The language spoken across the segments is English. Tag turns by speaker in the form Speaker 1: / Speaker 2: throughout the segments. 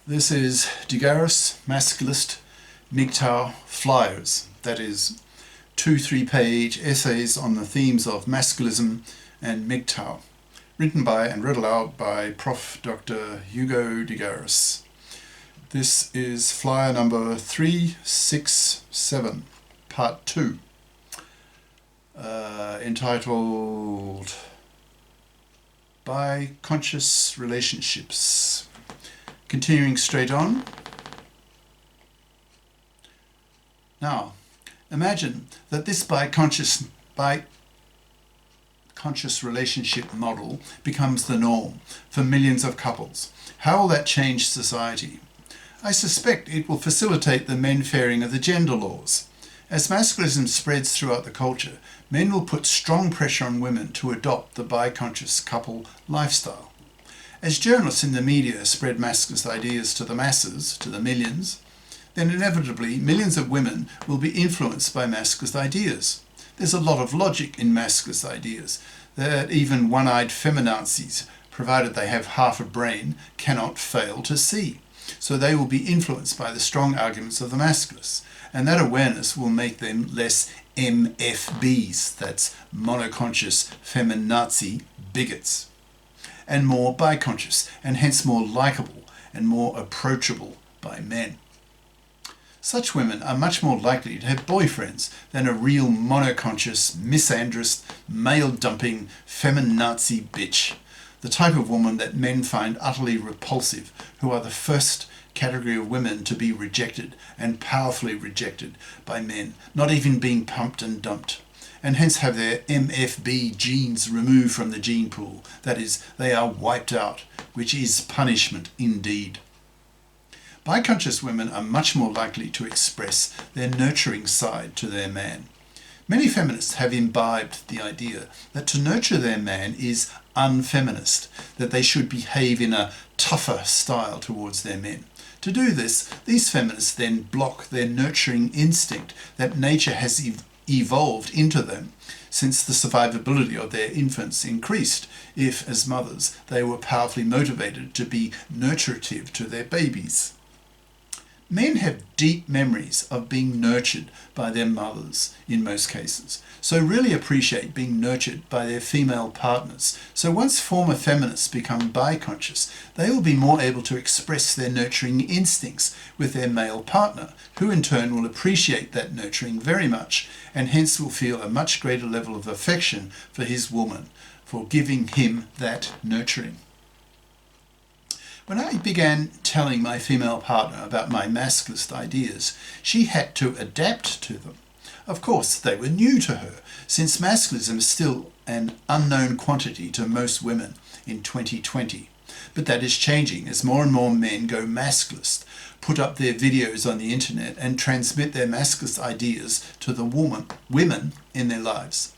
Speaker 1: This is GARIS, Masculist, MGTOW flyers. That is 2-3-page essays on the themes of masculism and MGTOW, written by and read aloud by Prof. Dr. Hugo de GARIS. This is flyer number 367, part 2, entitled Biconscious Relationships. Continuing straight on. Now, imagine that this biconscious relationship model becomes the norm for millions of couples. How will that change society? I suspect it will facilitate the men-faring of the gender laws. As masculism spreads throughout the culture, men will put strong pressure on women to adopt the biconscious couple lifestyle. As journalists in the media spread masculist ideas to the masses, to the millions, then inevitably millions of women will be influenced by masculist ideas. There's a lot of logic in masculist ideas that even one-eyed feminazis, provided they have half a brain, cannot fail to see. So they will be influenced by the strong arguments of the masculists, and that awareness will make them less MFBs, that's monoconscious feminazi bigots, and more biconscious, and hence more likable and more approachable by men. Such women are much more likely to have boyfriends than a real monoconscious, misandrist, male-dumping, feminazi bitch, the type of woman that men find utterly repulsive, who are the first category of women to be rejected, and powerfully rejected by men, not even being pumped and dumped, and hence have their MFB genes removed from the gene pool. That is, they are wiped out, which is punishment indeed. Biconscious women are much more likely to express their nurturing side to their man. Many feminists have imbibed the idea that to nurture their man is unfeminist, that they should behave in a tougher style towards their men. To do this, these feminists then block their nurturing instinct that nature has evolved into them since the survivability of their infants increased if, as mothers, they were powerfully motivated to be nurturative to their babies. Men have deep memories of being nurtured by their mothers in most cases, so really appreciate being nurtured by their female partners. So once former feminists become biconscious, they will be more able to express their nurturing instincts with their male partner, who in turn will appreciate that nurturing very much, and hence will feel a much greater level of affection for his woman, for giving him that nurturing. When I began telling my female partner about my masculist ideas, she had to adapt to them. Of course, they were new to her, since masculism is still an unknown quantity to most women in 2020. But that is changing as more and more men go masculist, put up their videos on the internet and transmit their masculist ideas to the women in their lives.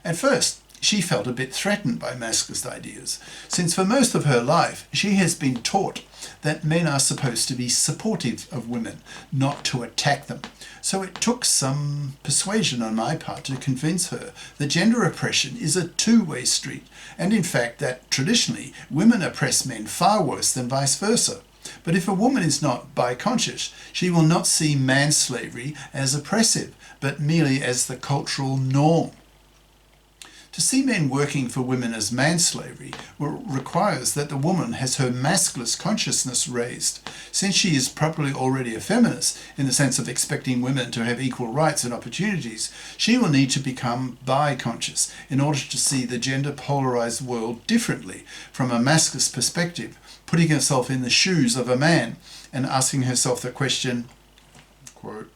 Speaker 1: At first, she felt a bit threatened by masculist ideas, since for most of her life she has been taught that men are supposed to be supportive of women, not to attack them. So it took some persuasion on my part to convince her that gender oppression is a two-way street, and in fact that traditionally women oppress men far worse than vice versa. But if a woman is not biconscious, she will not see manslavery as oppressive, but merely as the cultural norm. To see men working for women as manslavery requires that the woman has her masculist consciousness raised. Since she is probably already a feminist, in the sense of expecting women to have equal rights and opportunities, she will need to become biconscious in order to see the gender polarized world differently from a masculist perspective, putting herself in the shoes of a man and asking herself the question, quote,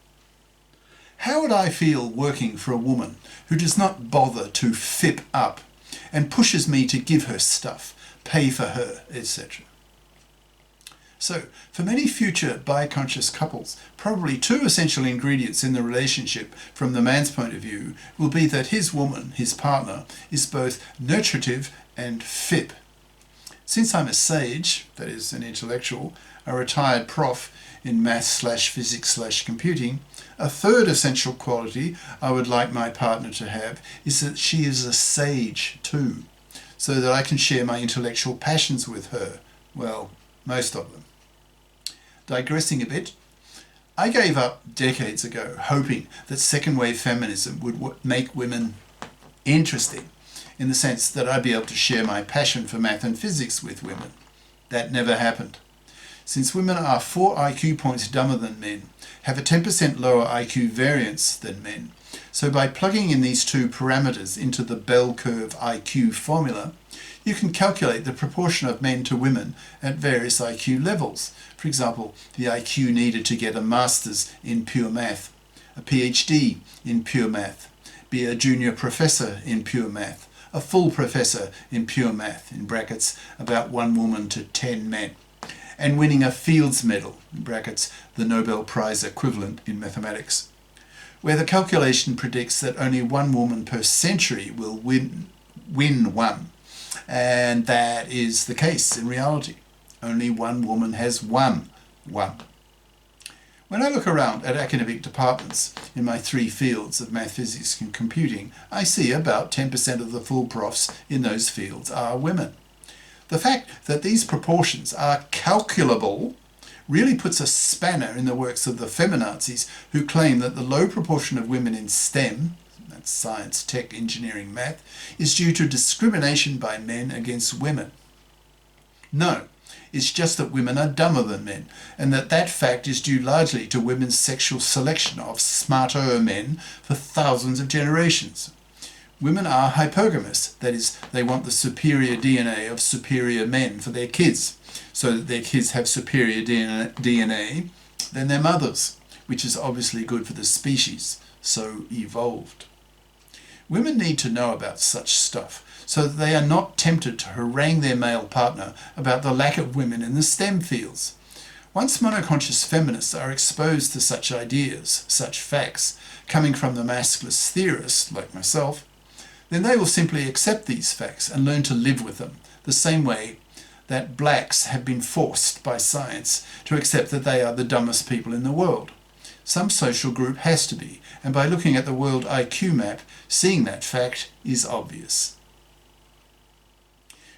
Speaker 1: "How would I feel working for a woman who does not bother to fip up and pushes me to give her stuff, pay for her, etc.? So, for many future biconscious couples, probably two essential ingredients in the relationship from the man's point of view will be that his woman, his partner, is both nurturative and fip. Since I'm a sage, that is an intellectual, a retired prof in maths/physics/computing, a third essential quality I would like my partner to have is that she is a sage too, so that I can share my intellectual passions with her. Well, most of them. Digressing a bit, I gave up decades ago hoping that second-wave feminism would make women interesting, in the sense that I'd be able to share my passion for math and physics with women. That never happened. Since women are 4 IQ points dumber than men, have a 10% lower IQ variance than men, so by plugging in these two parameters into the bell curve IQ formula, you can calculate the proportion of men to women at various IQ levels. For example, the IQ needed to get a master's in pure math, a PhD in pure math, be a junior professor in pure math, a full professor in pure math, in brackets, about 1 woman to 10 men, and winning a Fields Medal, in brackets, the Nobel Prize equivalent in mathematics, where the calculation predicts that only 1 woman per century will win one. And that is the case in reality. Only 1 woman has won one. When I look around at academic departments in my 3 fields of math, physics and computing, I see about 10% of the full profs in those fields are women. The fact that these proportions are calculable really puts a spanner in the works of the feminazis, who claim that the low proportion of women in STEM, that's science, tech, engineering, math, is due to discrimination by men against women. No, it's just that women are dumber than men, and that fact is due largely to women's sexual selection of smarter men for thousands of generations. Women are hypogamous, that is, they want the superior DNA of superior men for their kids, so that their kids have superior DNA than their mothers, which is obviously good for the species, so evolved. Women need to know about such stuff, so that they are not tempted to harangue their male partner about the lack of women in the STEM fields. Once monoconscious feminists are exposed to such ideas, such facts, coming from the masculist theorists like myself, then they will simply accept these facts and learn to live with them, the same way that blacks have been forced by science to accept that they are the dumbest people in the world. Some social group has to be, and by looking at the world IQ map, seeing that fact is obvious.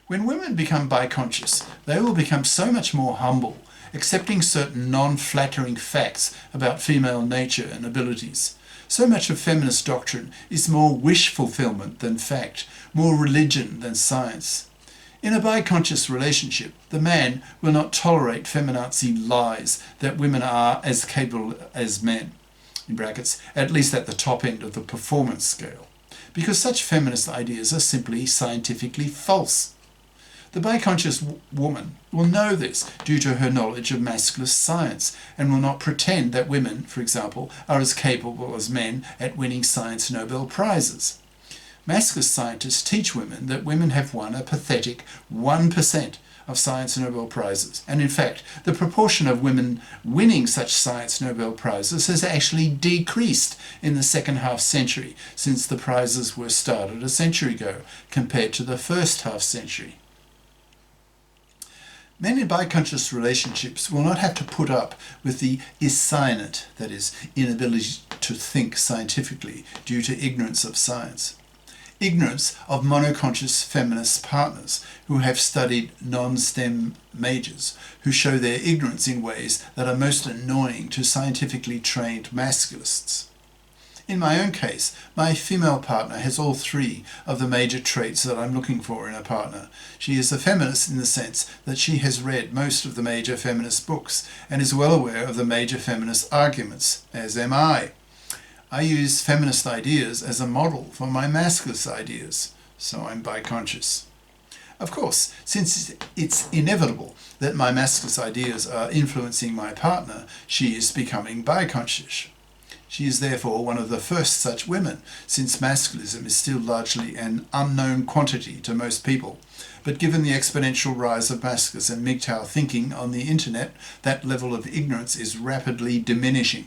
Speaker 1: When women become biconscious, they will become so much more humble, accepting certain non-flattering facts about female nature and abilities. So much of feminist doctrine is more wish fulfillment than fact, more religion than science. In a biconscious relationship, the man will not tolerate feminazi lies that women are as capable as men, in brackets, at least at the top end of the performance scale, because such feminist ideas are simply scientifically false. The biconscious woman will know this due to her knowledge of masculist science, and will not pretend that women, for example, are as capable as men at winning science Nobel Prizes. Masculist scientists teach women that women have won a pathetic 1% of science Nobel Prizes, and in fact the proportion of women winning such science Nobel Prizes has actually decreased in the second half century since the prizes were started a century ago compared to the first half century. Men in biconscious relationships will not have to put up with the inscience, that is, inability to think scientifically due to ignorance of science. Ignorance of monoconscious feminist partners who have studied non-STEM majors, who show their ignorance in ways that are most annoying to scientifically trained masculists. In my own case, my female partner has all 3 of the major traits that I'm looking for in a partner. She is a feminist in the sense that she has read most of the major feminist books and is well aware of the major feminist arguments, as am I. I use feminist ideas as a model for my masculist ideas, so I'm biconscious. Of course, since it's inevitable that my masculist ideas are influencing my partner, she is becoming biconscious. She is therefore one of the first such women, since masculism is still largely an unknown quantity to most people. But given the exponential rise of masculist and MGTOW thinking on the internet, that level of ignorance is rapidly diminishing.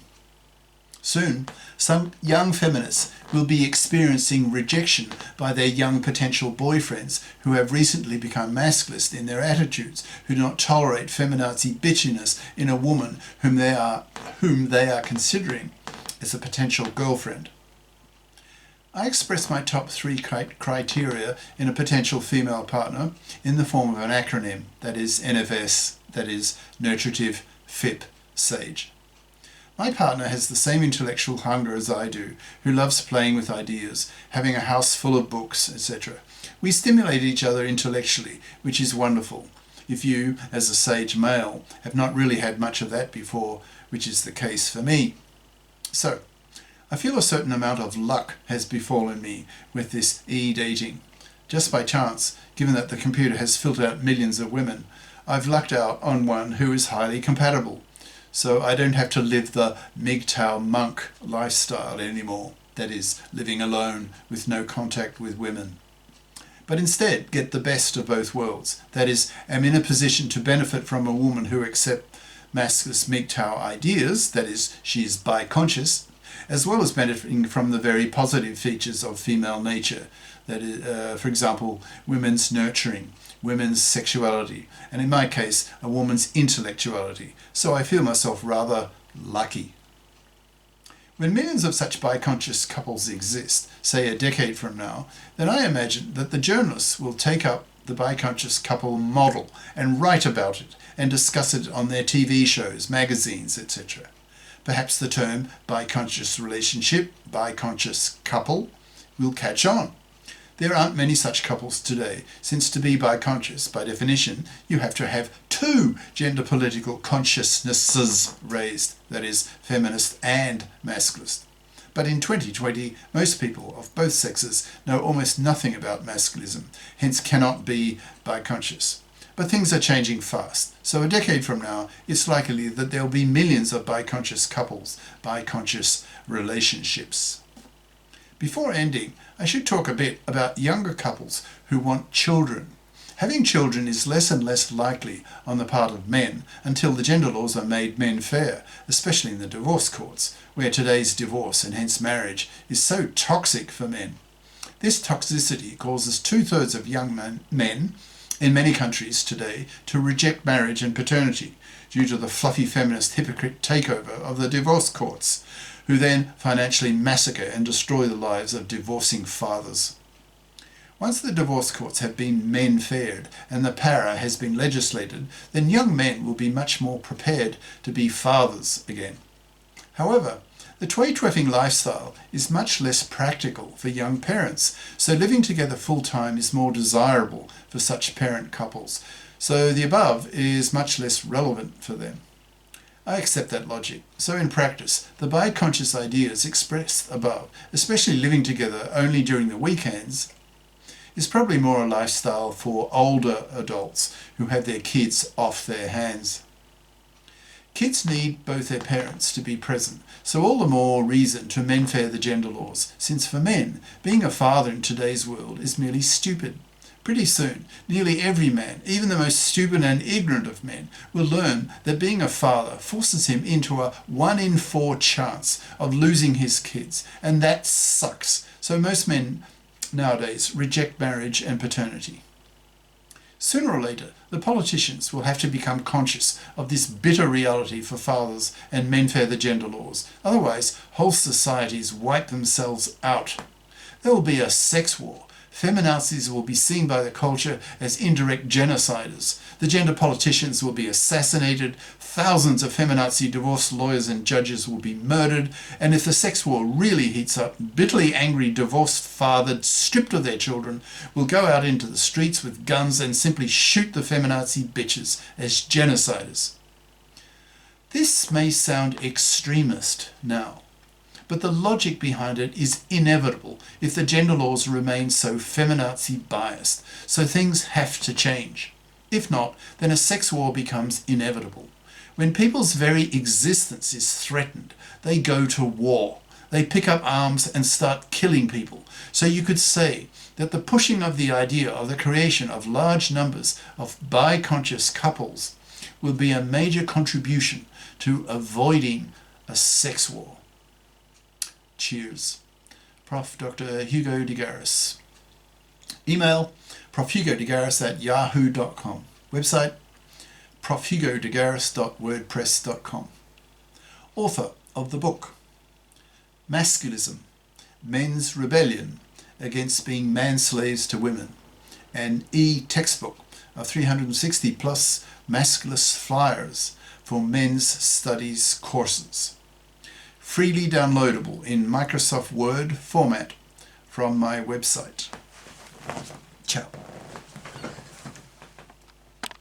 Speaker 1: Soon, some young feminists will be experiencing rejection by their young potential boyfriends who have recently become masculist in their attitudes, who do not tolerate feminazi bitchiness in a woman whom they are considering as a potential girlfriend. I express my top 3 criteria in a potential female partner in the form of an acronym, that is NFS, that is nutritive, FIP, sage. My partner has the same intellectual hunger as I do, who loves playing with ideas, having a house full of books, etc. We stimulate each other intellectually, which is wonderful. If you, as a sage male, have not really had much of that before, which is the case for me. So, I feel a certain amount of luck has befallen me with this e-dating. Just by chance, given that the computer has filtered out millions of women, I've lucked out on one who is highly compatible. So I don't have to live the MGTOW monk lifestyle anymore, that is, living alone with no contact with women. But instead get the best of both worlds, that is, am in a position to benefit from a woman who accepts masculinist MGTOW ideas, that is, she is biconscious, as well as benefiting from the very positive features of female nature, that is, for example, women's nurturing, women's sexuality, and in my case, a woman's intellectuality. So I feel myself rather lucky. When millions of such biconscious couples exist, say a decade from now, then I imagine that the journalists will take up the biconscious couple model and write about it and discuss it on their TV shows, magazines, etc. Perhaps the term biconscious relationship, biconscious couple, will catch on. There aren't many such couples today, since to be biconscious, by definition, you have to have two gender political consciousnesses raised, that is, feminist and masculist. But in 2020, most people of both sexes know almost nothing about masculism, hence cannot be biconscious. But things are changing fast, so a decade from now, it's likely that there will be millions of biconscious couples, biconscious relationships. Before ending, I should talk a bit about younger couples who want children. Having children is less and less likely on the part of men until the gender laws are made men fair, especially in the divorce courts, where today's divorce and hence marriage is so toxic for men. This toxicity causes 2/3 of young men in many countries today to reject marriage and paternity due to the fluffy feminist hypocrite takeover of the divorce courts, who then financially massacre and destroy the lives of divorcing fathers. Once the divorce courts have been men-faired and the para has been legislated, then young men will be much more prepared to be fathers again. However, the tway-tweffing lifestyle is much less practical for young parents, so living together full-time is more desirable for such parent couples, so the above is much less relevant for them. I accept that logic. So in practice, the biconscious ideas expressed above, especially living together only during the weekends, is probably more a lifestyle for older adults who have their kids off their hands. Kids need both their parents to be present, so all the more reason to men-fair the gender laws, since for men, being a father in today's world is merely stupid. Pretty soon, nearly every man, even the most stupid and ignorant of men, will learn that being a father forces him into a 1 in 4 chance of losing his kids, and that sucks. So most men nowadays reject marriage and paternity. Sooner or later, the politicians will have to become conscious of this bitter reality for fathers and men-fair the gender laws. Otherwise, whole societies wipe themselves out. There will be a sex war. Feminazis will be seen by the culture as indirect genociders. The gender politicians will be assassinated. Thousands of feminazi divorce lawyers and judges will be murdered. And if the sex war really heats up, bitterly angry divorced fathers, stripped of their children, will go out into the streets with guns and simply shoot the feminazi bitches as genociders. This may sound extremist now, but the logic behind it is inevitable if the gender laws remain so feminazi biased, so things have to change. If not, then a sex war becomes inevitable. When people's very existence is threatened, they go to war. They pick up arms and start killing people. So you could say that the pushing of the idea of the creation of large numbers of biconscious couples will be a major contribution to avoiding a sex war. Cheers. Prof. Dr. Hugo de Garis. Email profhugodegaris@yahoo.com. Website profhugodegaris.wordpress.com. Author of the book Masculism, Men's Rebellion Against Being Man-Slaves to Women, an e-textbook of 360 plus masculist flyers for men's studies courses. Freely downloadable in Microsoft Word format from my website. Ciao.